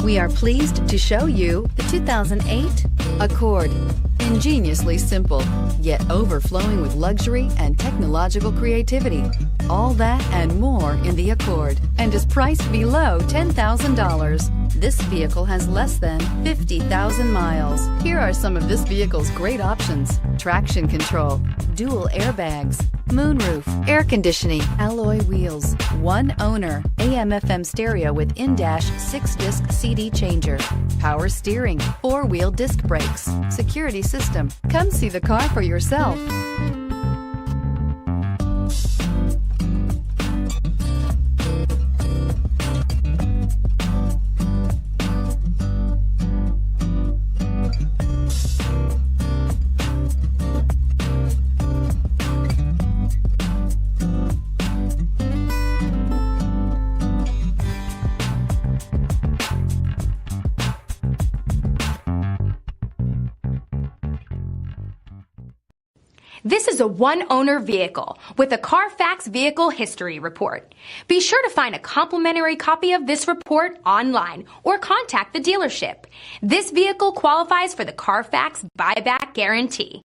We are pleased to show you the 2008 Accord. Ingeniously simple, yet overflowing with luxury and technological creativity. All that and more in the Accord, and is priced below $10,000. This vehicle has less than 50,000 miles. Here are some of this vehicle's great options: traction control, dual airbags, moonroof, air conditioning, alloy wheels, one owner, AM/FM stereo with in-dash 6-disc CD changer, power steering, 4-wheel disc brakes, security system. Come see the car for yourself. This is a one-owner vehicle with a Carfax Vehicle History Report. Be sure to find a complimentary copy of this report online or contact the dealership. This vehicle qualifies for the Carfax Buyback Guarantee.